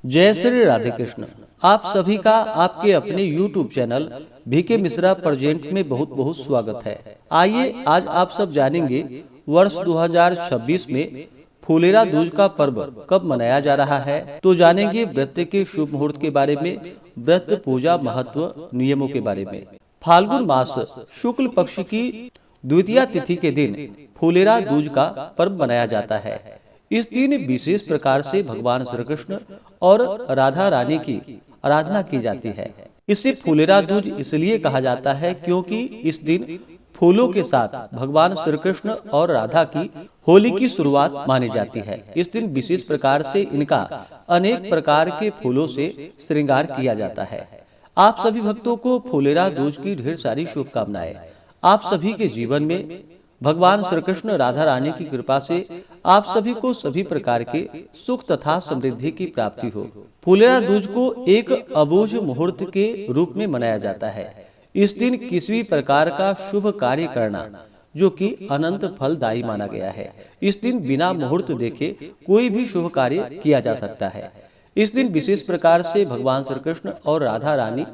जय श्री राधे कृष्ण। आप सभी का आपके अपने YouTube channel VK Mishra present में बहुत बहुत स्वागत है। आइए आज आप सब जानेंगे वर्ष 2026 में फुलेरा दूज का पर्व कब मनाया जा रहा है। तो जानेंगे व्रत के शुभ मुहूर्त के बारे में, व्रत पूजा महत्व, नियमों के बारे में। फाल्गुन मास शुक्ल पक्ष की द्वितीया तिथि के दिन फुलेरा दूज का पर्व मनाया जाता है। इस दिन विशेष प्रकार से भगवान श्री कृष्ण और राधा रानी की आराधना की जाती है। इसे फुलेरा दूज इसलिए कहा जाता है क्योंकि इस दिन फूलों के साथ भगवान श्री कृष्ण और राधा की होली की शुरुआत मानी जाती है। इस दिन विशेष प्रकार से इनका अनेक प्रकार के फूलों से श्रृंगार किया जाता है। आप सभी भक्तों को फुलेरा दूज की ढेर सारी शुभकामनाएं। आप सभी के जीवन में भगवान श्री कृष्ण राधा रानी की कृपा से आप सभी को सभी प्रकार के सुख तथा समृद्धि की प्राप्ति हो। फुलेरा दूज को एक अबूझ मुहूर्त के रूप में मनाया जाता है। इस दिन किसी भी प्रकार का शुभ कार्य करना जो कि अनंत फलदायी माना गया है। इस दिन बिना मुहूर्त देखे कोई भी शुभ कार्य किया जा सकता है। इस दिन विशेष प्रकार से भगवान श्री कृष्ण और राधा रानी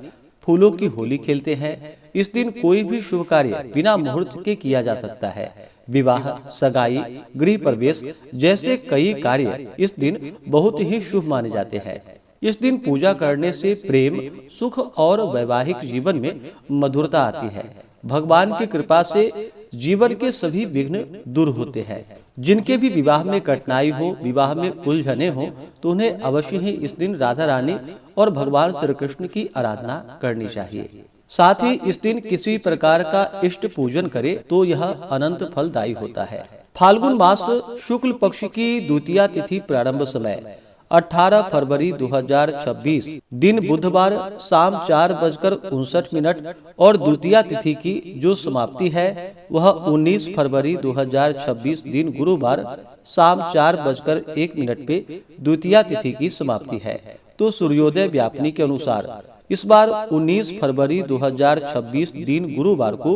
फूलों की होली खेलते हैं। इस दिन कोई भी शुभ कार्य बिना मुहूर्त के किया जा सकता है। विवाह, सगाई, गृह प्रवेश जैसे कई कार्य इस दिन बहुत ही शुभ माने जाते हैं। इस दिन पूजा करने से प्रेम, सुख और वैवाहिक जीवन में मधुरता आती है। भगवान की कृपा से जीवन के सभी विघ्न दूर होते हैं। जिनके भी विवाह में कठिनाई हो, विवाह में उलझने हो, तो उन्हें अवश्य ही इस दिन राधा रानी और भगवान श्री कृष्ण की आराधना करनी चाहिए। साथ ही इस दिन किसी प्रकार का इष्ट पूजन करे तो यह अनंत फलदायी होता है। फाल्गुन मास शुक्ल पक्ष की द्वितीया तिथि प्रारंभ समय 18 फरवरी 2026 दिन बुधवार शाम 4:59 और द्वितीया तिथि की जो समाप्ति है वह 19 फरवरी 2026 दिन गुरुवार शाम 4:01 पे द्वितीया तिथि की समाप्ति है। तो सूर्योदय व्यापनी के अनुसार इस बार 19 फरवरी 2026 दिन गुरुवार को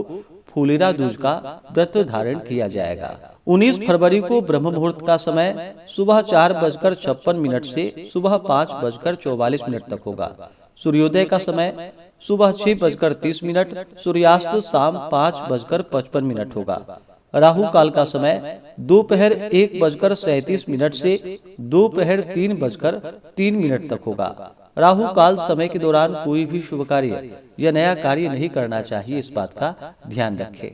फुलेरा दूज का व्रत धारण किया जाएगा। 19 फरवरी को ब्रह्म मुहूर्त का समय सुबह 4:56 से सुबह 5:44 तक होगा। सूर्योदय का समय सुबह 6:30, सूर्यास्त शाम 5:55 होगा। राहु काल का समय दोपहर 1:37 से दोपहर 3:03 तक होगा। राहु काल समय के दौरान कोई भी शुभ कार्य या नया कार्य नहीं करना चाहिए, इस बात का ध्यान रखें।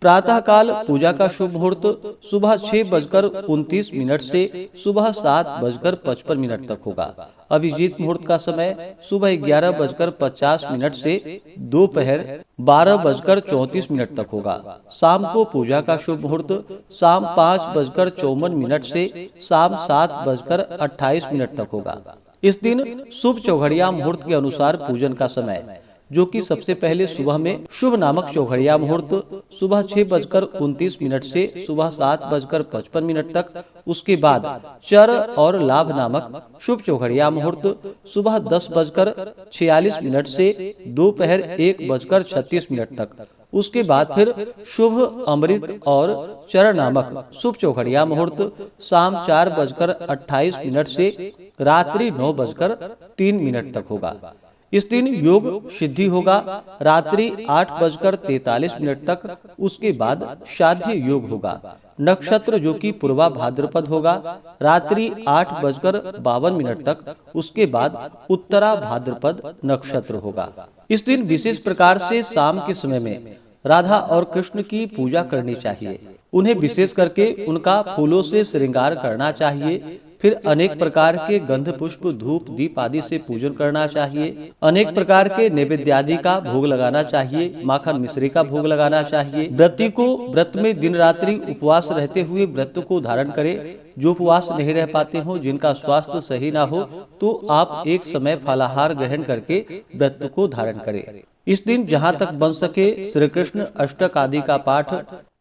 प्रातः काल पूजा का शुभ मुहूर्त सुबह 6:29 से सुबह 7:55 तक होगा। अभिजीत मुहूर्त का समय सुबह 11:50 से दोपहर 12:34 तक होगा। शाम को पूजा का शुभ मुहूर्त शाम 5:54 से शाम 7:28 तक होगा। इस दिन शुभ चौघड़िया मुहूर्त के अनुसार पूजन का समय जो कि सबसे पहले सुबह में शुभ नामक चौघड़िया मुहूर्त सुबह 6:29 से सुबह 7:55 तक, उसके बाद चर और लाभ नामक शुभ चौघड़िया मुहूर्त सुबह 10:46 से दोपहर 1:36 तक, उसके बाद फिर शुभ अमृत और चर नामक शुभ चौघड़िया मुहूर्त शाम 4:28 से रात्रि 9:03 तक होगा। इस दिन योग सिद्धि होगा रात्रि 8:43 तक, उसके बाद साध्य योग होगा। नक्षत्र जो कि पूर्वा भाद्रपद होगा रात्रि 8:52 तक, उसके बाद उत्तरा भाद्रपद नक्षत्र होगा। इस दिन विशेष प्रकार से शाम के समय में राधा और कृष्ण की पूजा करनी चाहिए। उन्हें विशेष करके उनका फूलों से श्रृंगार करना चाहिए। फिर अनेक प्रकार के गंध पुष्प धूप दीप आदि से पूजन करना चाहिए। अनेक प्रकार के नैवेद्य आदि का भोग लगाना चाहिए। माखन मिश्री का भोग लगाना चाहिए। व्रती को व्रत में दिन रात्रि उपवास रहते हुए व्रत को धारण करे। जो उपवास नहीं रह पाते हो, जिनका स्वास्थ्य सही ना हो, तो आप एक समय फलाहार ग्रहण करके व्रत को धारण करें। इस दिन जहाँ तक बन सके श्री कृष्ण अष्टक आदि का पाठ,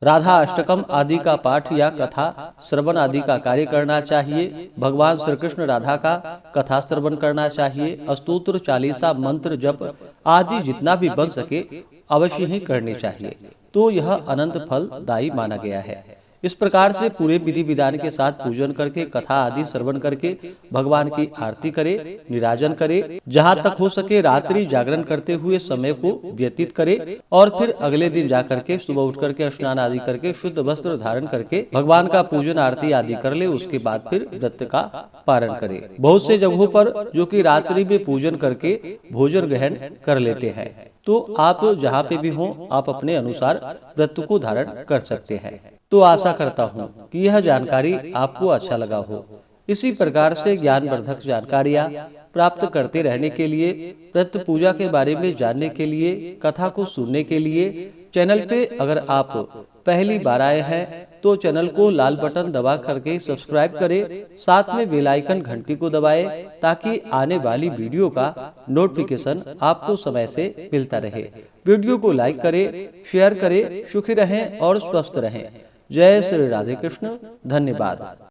राधा अष्टकम आदि का पाठ या कथा श्रवण आदि का कार्य करना चाहिए। भगवान श्री कृष्ण राधा का कथा श्रवण करना चाहिए। स्तोत्र, चालीसा, मंत्र जप आदि जितना भी बन सके अवश्य ही करने चाहिए। तो यह अनंत फलदायी माना गया है। इस प्रकार से पूरे विधि विधान के साथ पूजन करके कथा आदि श्रवण करके भगवान की आरती करे, निराजन करे, जहाँ तक हो सके रात्रि जागरण करते हुए समय को व्यतीत करे और फिर अगले दिन जा करके सुबह उठ करके स्नान आदि करके शुद्ध वस्त्र धारण करके भगवान का पूजन आरती आदि कर ले। उसके बाद फिर व्रत का पारण करे। बहुत से जगहों पर जो कि रात्रि में पूजन करके भोजन ग्रहण कर लेते हैं, तो आप जहाँ पे भी हो आप अपने अनुसार व्रत को धारण कर सकते हैं। तो आशा करता हूँ कि यह जानकारी आपको अच्छा लगा हो। इसी प्रकार से ज्ञानवर्धक जानकारियाँ प्राप्त करते रहने के लिए, व्रत पूजा के बारे में जानने के लिए, कथा को सुनने के लिए चैनल पे अगर आप पहली बार आए हैं तो चैनल को लाल बटन दबा करके सब्सक्राइब करें, साथ में बेल आइकन घंटी को दबाएं ताकि आने वाली वीडियो का नोटिफिकेशन आपको समय से मिलता रहे। वीडियो को लाइक करें, शेयर करें। सुखी रहें और स्वस्थ रहें। जय श्री राधे कृष्ण। धन्यवाद।